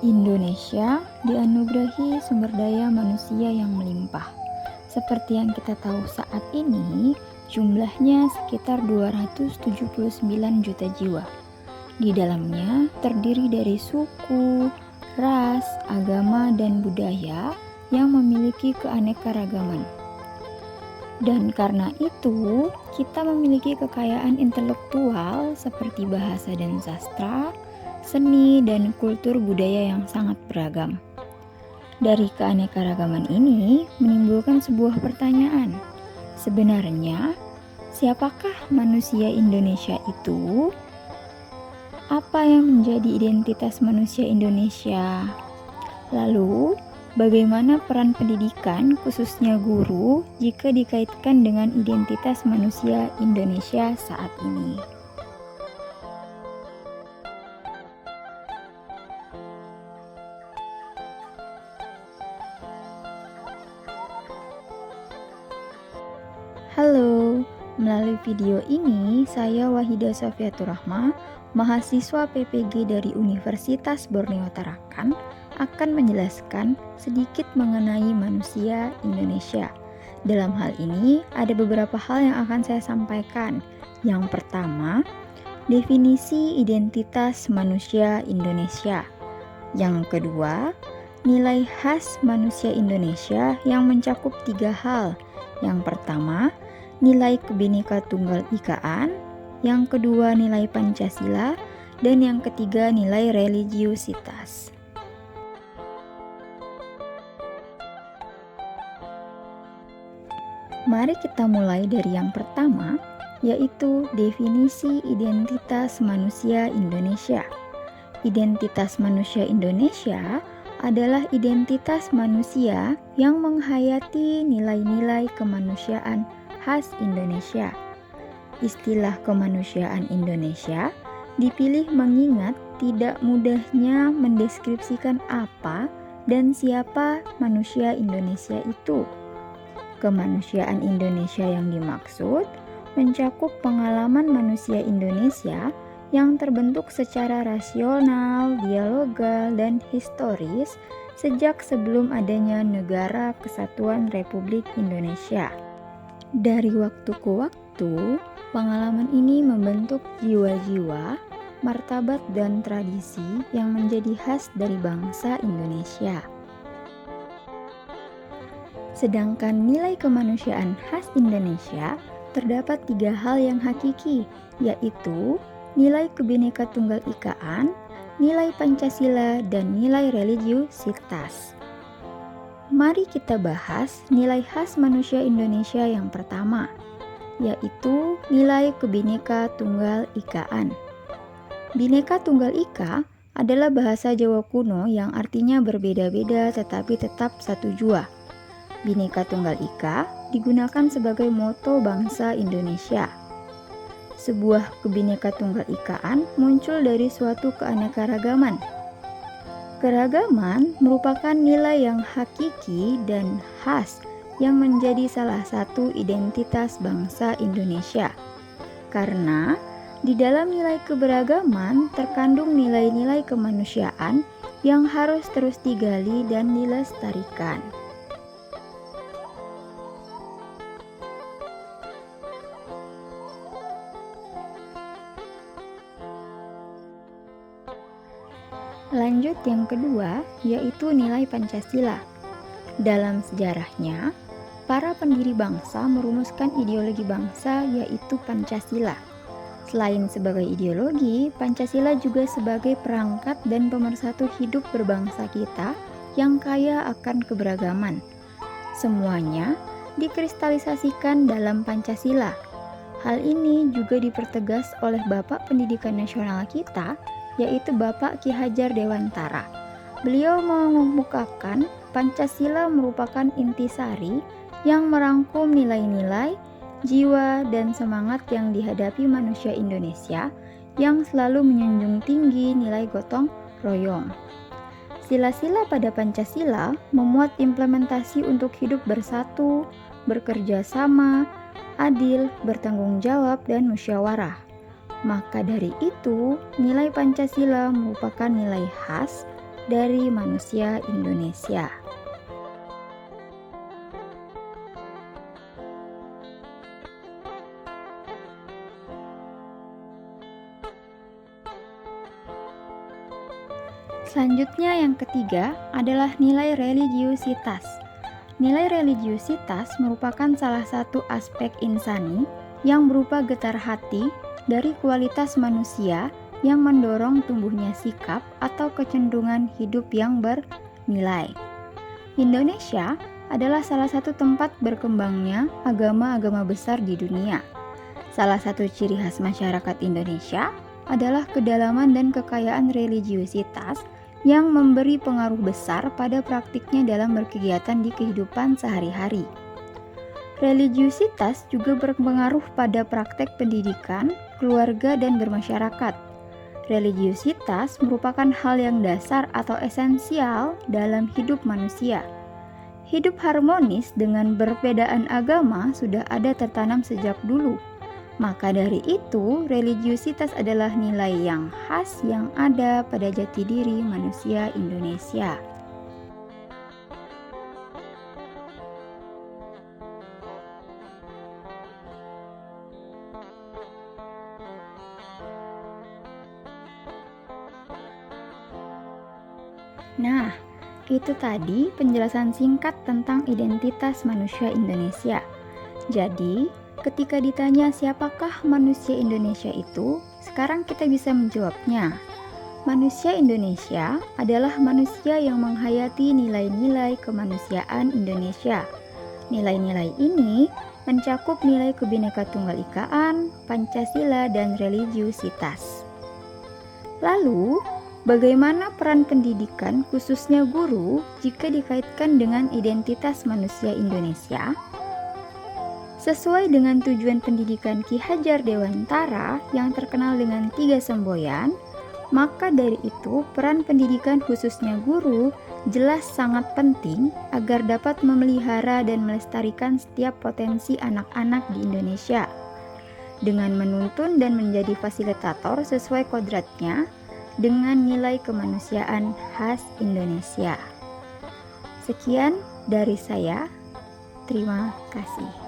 Indonesia dianugerahi sumber daya manusia yang melimpah. Seperti yang kita tahu saat ini, jumlahnya sekitar 279 juta jiwa. Di dalamnya terdiri dari suku, ras, agama, dan budaya yang memiliki keanekaragaman. Dan karena itu, kita memiliki kekayaan intelektual seperti bahasa dan sastra, seni, dan kultur budaya yang sangat beragam. Dari keanekaragaman ini menimbulkan sebuah pertanyaan. Sebenarnya, siapakah manusia Indonesia itu? Apa yang menjadi identitas manusia Indonesia? Lalu, bagaimana peran pendidikan, khususnya guru, jika dikaitkan dengan identitas manusia Indonesia saat ini? Halo, melalui video ini saya Wahida Sofiatur Rahma, mahasiswa PPG dari Universitas Borneo Tarakan, akan menjelaskan sedikit mengenai manusia Indonesia. Dalam hal ini ada beberapa hal yang akan saya sampaikan. Yang pertama, definisi identitas manusia Indonesia. Yang kedua, nilai khas manusia Indonesia yang mencakup 3 hal. Yang pertama, nilai Kebhinneka Tunggal Ikaan, yang kedua nilai Pancasila, dan yang ketiga nilai religiusitas. Mari kita mulai dari yang pertama, yaitu definisi identitas manusia Indonesia. Identitas manusia Indonesia adalah identitas manusia yang menghayati nilai-nilai kemanusiaan khas Indonesia. Istilah kemanusiaan Indonesia dipilih mengingat tidak mudahnya mendeskripsikan apa dan siapa manusia Indonesia itu. Kemanusiaan Indonesia yang dimaksud mencakup pengalaman manusia Indonesia yang terbentuk secara rasional, dialogal, dan historis sejak sebelum adanya Negara Kesatuan Republik Indonesia. Dari waktu ke waktu, pengalaman ini membentuk jiwa-jiwa, martabat, dan tradisi yang menjadi khas dari bangsa Indonesia. Sedangkan nilai kemanusiaan khas Indonesia terdapat 3 hal yang hakiki, yaitu nilai Kebhinneka Tunggal Ikaan, nilai Pancasila, dan nilai religiusitas. Mari kita bahas nilai khas manusia Indonesia yang pertama, yaitu nilai Kebhinneka Tunggal Ikaan. Bhinneka Tunggal Ika adalah bahasa Jawa kuno yang artinya berbeda-beda tetapi tetap satu jua. Bhinneka Tunggal Ika digunakan sebagai moto bangsa Indonesia. Sebuah Kebhinneka Tunggal Ikaan muncul dari suatu keanekaragaman. Keragaman merupakan nilai yang hakiki dan khas yang menjadi salah satu identitas bangsa Indonesia. Karena di dalam nilai keberagaman terkandung nilai-nilai kemanusiaan yang harus terus digali dan dilestarikan. Lanjut yang kedua, yaitu nilai Pancasila. Dalam sejarahnya, para pendiri bangsa merumuskan ideologi bangsa yaitu Pancasila. Selain sebagai ideologi, Pancasila juga sebagai perangkat dan pemersatu hidup berbangsa kita yang kaya akan keberagaman. Semuanya dikristalisasikan dalam Pancasila. Hal ini juga dipertegas oleh Bapak Pendidikan Nasional kita, yaitu Bapak Ki Hajar Dewantara. Beliau mengemukakan Pancasila merupakan intisari yang merangkum nilai-nilai, jiwa, dan semangat yang dihadapi manusia Indonesia yang selalu menjunjung tinggi nilai gotong royong. Sila-sila pada Pancasila memuat implementasi untuk hidup bersatu, bekerja sama, adil, bertanggung jawab, dan musyawarah. Maka dari itu, nilai Pancasila merupakan nilai khas dari manusia Indonesia. Selanjutnya yang ketiga adalah nilai religiusitas. Nilai religiusitas merupakan salah satu aspek insani yang berupa getar hati dari kualitas manusia yang mendorong tumbuhnya sikap atau kecenderungan hidup yang bernilai. Indonesia adalah salah satu tempat berkembangnya agama-agama besar di dunia. Salah satu ciri khas masyarakat Indonesia adalah kedalaman dan kekayaan religiusitas yang memberi pengaruh besar pada praktiknya dalam berkegiatan di kehidupan sehari-hari. Religiusitas juga berpengaruh pada praktek pendidikan, keluarga, dan bermasyarakat. Religiusitas merupakan hal yang dasar atau esensial dalam hidup manusia. Hidup harmonis dengan perbedaan agama sudah ada tertanam sejak dulu. Maka dari itu, religiusitas adalah nilai yang khas yang ada pada jati diri manusia Indonesia. Nah, itu tadi penjelasan singkat tentang identitas manusia Indonesia. Jadi, ketika ditanya siapakah manusia Indonesia itu, sekarang kita bisa menjawabnya. Manusia Indonesia adalah manusia yang menghayati nilai-nilai kemanusiaan Indonesia. Nilai-nilai ini mencakup nilai Kebhinneka-Tunggal-Ikaan, Pancasila, dan religiusitas. Lalu, bagaimana peran pendidikan, khususnya guru, jika dikaitkan dengan identitas manusia Indonesia? Sesuai dengan tujuan pendidikan Ki Hajar Dewantara yang terkenal dengan 3 semboyan, maka dari itu peran pendidikan khususnya guru jelas sangat penting agar dapat memelihara dan melestarikan setiap potensi anak-anak di Indonesia dengan menuntun dan menjadi fasilitator sesuai kodratnya dengan nilai kemanusiaan khas Indonesia. Sekian dari saya. Terima kasih.